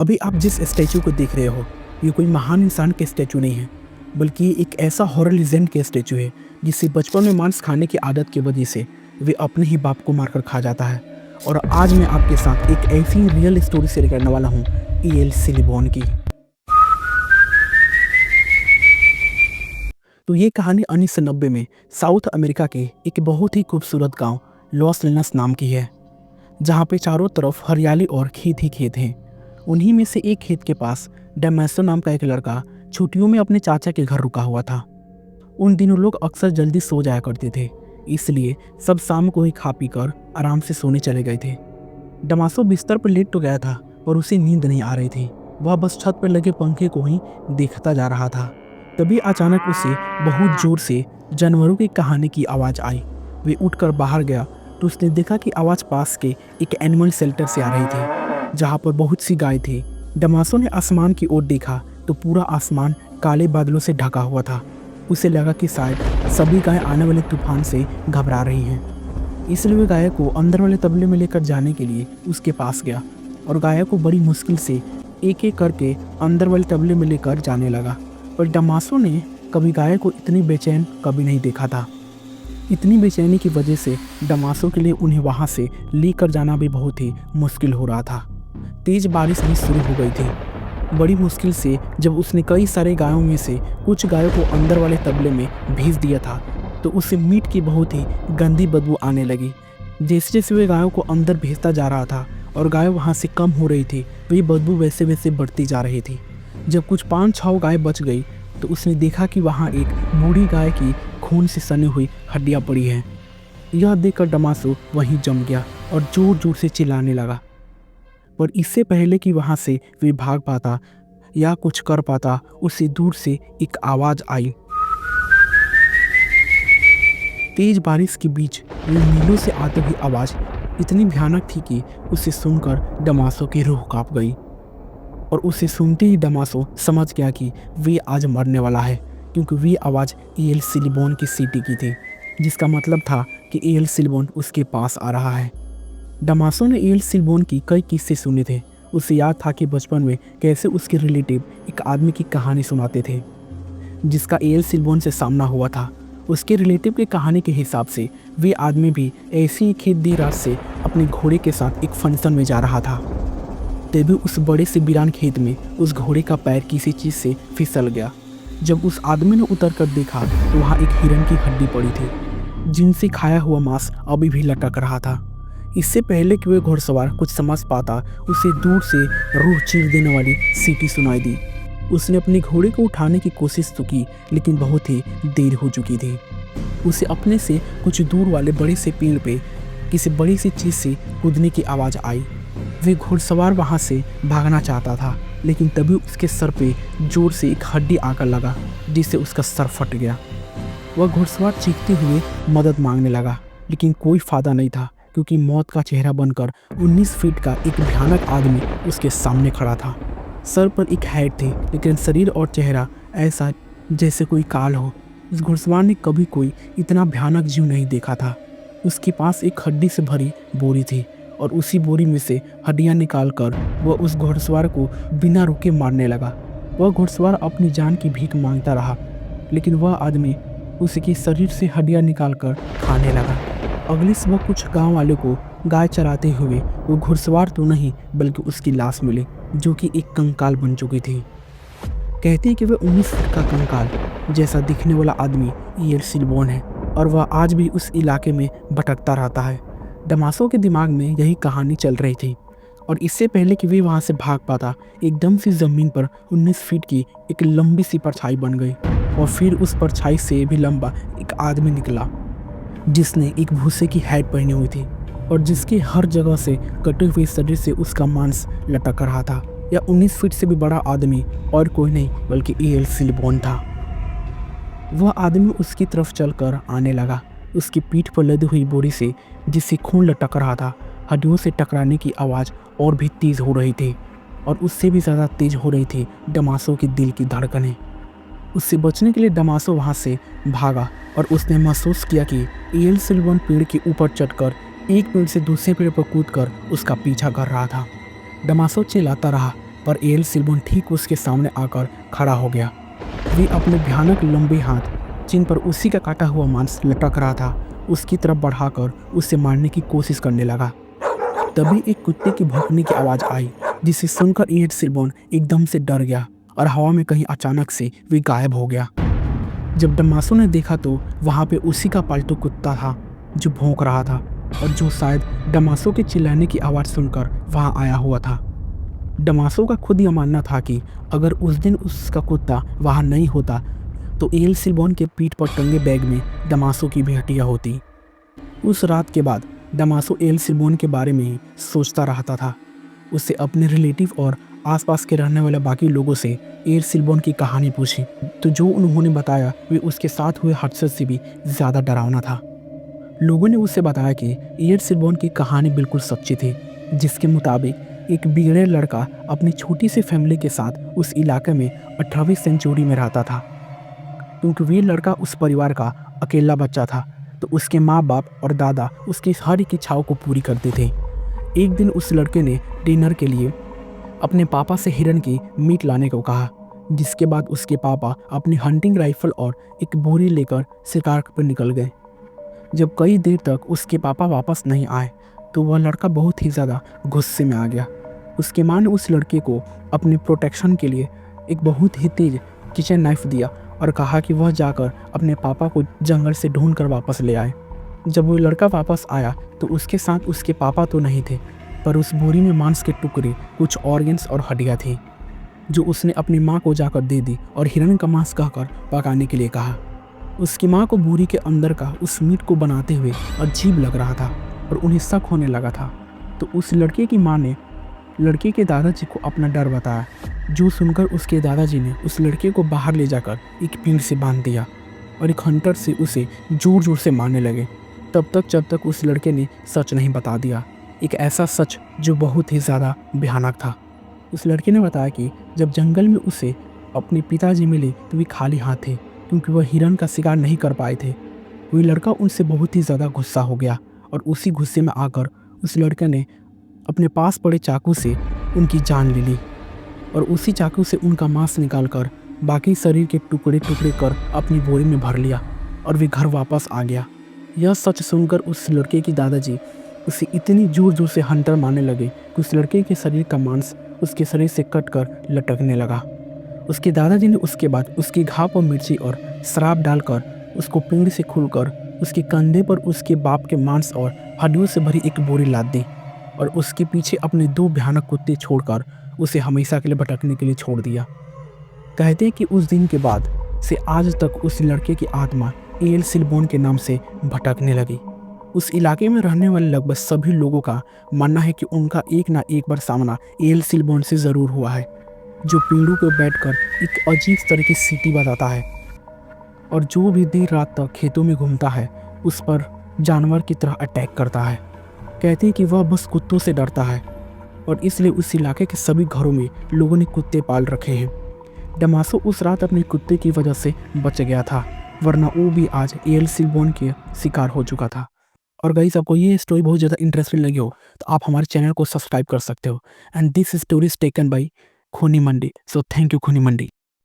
अभी आप जिस स्टैचू को देख रहे हो, ये कोई महान इंसान के स्टैचू नहीं है, बल्कि ये एक ऐसा हॉरर लीजेंड के स्टैचू है जिसे बचपन में मांस खाने की आदत की वजह से वे अपने ही बाप को मारकर खा जाता है। और आज मैं आपके साथ एक ऐसी रियल स्टोरी शेयर करने वाला हूँ, ईएल सिलिबॉन की। तो ये कहानी 1990 में साउथ अमेरिका के एक बहुत ही खूबसूरत गांव लॉस लेनस नाम की है, जहाँ पे चारों तरफ हरियाली और खेत ही खेत हैं। उन्हीं में से एक खेत के पास डेमेसो नाम का एक लड़का छुट्टियों में अपने चाचा के घर रुका हुआ था। उन दिनों लोग अक्सर जल्दी सो जाया करते थे, इसलिए सब शाम को ही खा पी कर आराम से सोने चले गए थे। डमासो बिस्तर पर लेट तो गया था, पर उसे नींद नहीं आ रही थी। वह बस छत पर लगे पंखे को ही देखता जा रहा था। तभी अचानक उसे बहुत जोर से जानवरों की कहानी की आवाज़ आई। वे उठकर बाहर गया तो उसने देखा कि आवाज़ पास के एक एनिमल शेल्टर से आ रही थी, जहाँ पर बहुत सी गाय थी। डमासो ने आसमान की ओर देखा तो पूरा आसमान काले बादलों से ढका हुआ था। उसे लगा कि शायद सभी गाय आने वाले तूफान से घबरा रही हैं। इसलिए वह गाय को अंदर वाले तबले में लेकर जाने के लिए उसके पास गया और गाय को बड़ी मुश्किल से एक एक करके अंदर वाले तबले में लेकर जाने लगा। पर डमासो ने कभी गाय को इतनी बेचैन कभी नहीं देखा था। इतनी बेचैनी की वजह से डमासो के लिए उन्हें वहाँ से लेकर जाना भी बहुत ही मुश्किल हो रहा था। तेज बारिश भी शुरू हो गई थी। बड़ी मुश्किल से जब उसने कई सारे गायों में से कुछ गायों को अंदर वाले तबले में भेज दिया था, तो उसे मीट की बहुत ही गंदी बदबू आने लगी। जैसे जैसे वे गायों को अंदर भेजता जा रहा था और गाय वहाँ से कम हो रही थी, वही बदबू वैसे वैसे बढ़ती जा रही थी। जब कुछ 5-6 गाय बच गई तो उसने देखा कि वहाँ एक बूढ़ी गाय की खून से सनी हुई हड्डियाँ पड़ी हैं। यह देखकर डमासो वहीं जम गया और जोर जोर से चिल्लाने लगा। पर इससे पहले कि वहाँ से वे भाग पाता या कुछ कर पाता, उससे दूर से एक आवाज़ आई। तेज बारिश के बीच वो मीलों से आती हुई आवाज़ इतनी भयानक थी कि उसे सुनकर डमासो की रूह कांप गई। और उसे सुनते ही डमासो समझ गया कि वे आज मरने वाला है, क्योंकि वे आवाज़ ईएल सिलिबॉन की सीटी की थी, जिसका मतलब था कि ईएल सिलिबॉन उसके पास आ रहा है। डमासो ने ईएल सिलिबॉन की कई किस्से सुने थे। उसे याद था कि बचपन में कैसे उसके रिलेटिव एक आदमी की कहानी सुनाते थे, जिसका ईएल सिलिबॉन से सामना हुआ था। उसके रिलेटिव की कहानी के हिसाब से वे आदमी भी ऐसी ही खेत दी रात से अपने घोड़े के साथ एक फंक्शन में जा रहा था। तभी उस बड़े से वीरान खेत में उस घोड़े का पैर किसी चीज़ से फिसल गया। जब उस आदमी ने उतर कर देखा तो वहाँ एक हिरन की हड्डी पड़ी थी, जिनसे खाया हुआ मांस अभी भी लटक रहा था। इससे पहले कि वह घुड़सवार कुछ समझ पाता, उसे दूर से रूह चीर देने वाली सीटी सुनाई दी। उसने अपने घोड़े को उठाने की कोशिश तो की, लेकिन बहुत ही देर हो चुकी थी। उसे अपने से कुछ दूर वाले बड़े से पेड़ पे किसी बड़ी सी चीज़ से कूदने की आवाज़ आई। वे घुड़सवार वहाँ से भागना चाहता था, लेकिन तभी उसके सर पे जोर से एक हड्डी आकर लगा, जिससे उसका सर फट गया। वह घुड़सवार चीखते हुए मदद मांगने लगा, लेकिन कोई फायदा नहीं था, क्योंकि मौत का चेहरा बनकर 19 फीट का एक भयानक आदमी उसके सामने खड़ा था। सर पर एक हैट थी, लेकिन शरीर और चेहरा ऐसा जैसे कोई काल हो। उस घुड़सवार ने कभी कोई इतना भयानक जीव नहीं देखा था। उसके पास एक हड्डी से भरी बोरी थी और उसी बोरी में से हड्डियाँ निकालकर वह उस घुड़सवार को बिना रुके मारने लगा। वह घुड़सवार अपनी जान की भीख मांगता रहा, लेकिन वह आदमी उसके शरीर से हड्डियाँ निकालकर खाने लगा। अगली सुबह कुछ गांव वालों को गाय चराते हुए वो घुड़सवार तो नहीं बल्कि उसकी लाश मिली, जो कि एक कंकाल बन चुकी थी। कहते हैं कि वह 19 फीट का कंकाल जैसा दिखने वाला आदमी ईएल सिलिबॉन है, और वह आज भी उस इलाके में भटकता रहता है। डमासो के दिमाग में यही कहानी चल रही थी, और इससे पहले कि वे वहाँ से भाग पाता, एकदम से ज़मीन पर 19 फीट की एक लंबी सी परछाई बन गई, और फिर उस परछाई से भी लंबा एक आदमी निकला, जिसने एक भूसे की हैट पहनी हुई थी और जिसके हर जगह से कटे हुए शरीर से उसका मांस लटक रहा था। यह 19 फीट से भी बड़ा आदमी और कोई नहीं बल्कि ईएल सिलिबॉन था। वह आदमी उसकी तरफ चलकर आने लगा। उसकी पीठ पर लदी हुई बोरी से जिससे खून लटक रहा था, हड्डियों से टकराने की आवाज़ और भी तेज़ हो रही थी, और उससे भी ज़्यादा तेज़ हो रही थी डमासो के दिल की धड़कनें। उससे बचने के लिए डमासो वहाँ से भागा, और उसने महसूस किया कि ईएल सिलिबॉन पेड़ के ऊपर चढ़कर एक पेड़ से दूसरे पेड़ पर कूदकर उसका पीछा कर रहा था। डमासो चिल्लाता रहा, पर एल सिल्बोन ठीक उसके सामने आकर खड़ा हो गया। वे अपने भयानक लंबे हाथ, जिन पर उसी का काटा हुआ मांस लटक रहा था, उसकी तरफ बढ़ाकर उसे मारने की कोशिश करने लगा। तभी एक कुत्ते की भौंकने की आवाज़ आई, जिसे सुनकर एल सिल्बोन एकदम से डर गया और हवा में कहीं अचानक से वे गायब हो गया। जब डमासो ने देखा तो वहाँ पे उसी का पालतू कुत्ता था जो भौंक रहा था और जो शायद डमासो के चिल्लाने की आवाज़ सुनकर वहाँ आया हुआ था। डमासो का खुद यह मानना था कि अगर उस दिन उसका कुत्ता वहाँ नहीं होता तो एल सिल्बोन के पीठ पर टंगे बैग में डमासो की भी हड्डियाँ होती। उस रात के बाद डमासो एल सिल्बोन के बारे में ही सोचता रहता था। उसे अपने रिलेटिव और आसपास के रहने वाले बाकी लोगों से एल सिल्बोन की कहानी पूछी तो जो उन्होंने बताया वे उसके साथ हुए हादसे से भी ज़्यादा डरावना था। लोगों ने उसे बताया कि एल सिल्बोन की कहानी बिल्कुल सच्ची थी, जिसके मुताबिक एक बिगड़े लड़का अपनी छोटी सी फैमिली के साथ उस इलाके में 18वीं सेंचुरी में रहता था। क्योंकि वे लड़का उस परिवार का अकेला बच्चा था तो उसके माँ बाप और दादा उसकी हर एक इच्छाओं को पूरी करते थे। एक दिन उस लड़के ने डिनर के लिए अपने पापा से हिरन की मीट लाने को कहा, जिसके बाद उसके पापा अपनी हंटिंग राइफल और एक बोरी लेकर शिकार पर निकल गए। जब कई देर तक उसके पापा वापस नहीं आए तो वह लड़का बहुत ही ज़्यादा गुस्से में आ गया। उसकी माँ ने उस लड़के को अपने प्रोटेक्शन के लिए एक बहुत ही तेज किचन नाइफ दिया और कहा कि वह जाकर अपने पापा को जंगल से ढूंढ कर वापस ले आए। जब वो लड़का वापस आया तो उसके साथ उसके पापा तो नहीं थे, पर उस बोरी में मांस के टुकड़े, कुछ ऑर्गन्स और हड्डियाँ थी, जो उसने अपनी माँ को जाकर दे दी और हिरन का मांस कहकर पकाने के लिए कहा। उसकी माँ को बोरी के अंदर का उस मीट को बनाते हुए अजीब लग रहा था और उन्हें शक होने लगा था। तो उस लड़के की माँ ने लड़के के दादाजी को अपना डर बताया, जो सुनकर उसके दादाजी ने उस लड़के को बाहर ले जाकर एक पेड़ से बांध दिया और एक हंटर से उसे जोर जोर से मारने लगे, जब तक उस लड़के ने सच नहीं बता दिया, एक ऐसा सच जो बहुत ही ज़्यादा भयानक था। उस लड़के ने बताया कि जब जंगल में उसे अपने पिताजी मिले तो वे खाली हाथ थे, क्योंकि वह हिरन का शिकार नहीं कर पाए थे। वही लड़का उनसे बहुत ही ज़्यादा गुस्सा हो गया और उसी गुस्से में आकर उस लड़के ने अपने पास पड़े चाकू से उनकी जान ले ली और उसी चाकू से उनका मांस निकालकर बाकी शरीर के टुकड़े टुकड़े कर अपनी बोरी में भर लिया और वे घर वापस आ गया। यह सच सुनकर उस लड़के की दादाजी उसे इतनी जोर जोर से हंटर मारने लगे कि उस लड़के के शरीर का मांस उसके शरीर से कट कर लटकने लगा। उसके दादाजी ने उसके बाद उसकी घाव पर मिर्ची और शराब डालकर उसको पेड़ से खुलकर उसके कंधे पर उसके बाप के मांस और हड्डियों से भरी एक बोरी लाद दी और उसके पीछे अपने 2 भयानक कुत्ते छोड़कर उसे हमेशा के लिए भटकने के लिए छोड़ दिया। कहते हैं कि उस दिन के बाद से आज तक उस लड़के की आत्मा एल सिल्बोन के नाम से भटकने लगी। उस इलाके में रहने वाले लगभग सभी लोगों का मानना है कि उनका एक ना एक बार सामना एल सिल्बोन से ज़रूर हुआ है, जो पेड़ों पर बैठकर एक अजीब तरह की सीटी बजाता है और जो भी देर रात तक खेतों में घूमता है उस पर जानवर की तरह अटैक करता है। कहते हैं कि वह बस कुत्तों से डरता है और इसलिए उस इलाके के सभी घरों में लोगों ने कुत्ते पाल रखे हैं। डमासो उस रात अपने कुत्ते की वजह से बच गया था, वरना वो भी आज एल सिल्बोन के शिकार हो चुका था। और गाइस, आपको ये स्टोरी बहुत ज़्यादा इंटरेस्टिंग लगी हो तो आप हमारे चैनल को सब्सक्राइब कर सकते हो। And this story is taken by खूनी मंडी। सो थैंक यू खूनी मंडी।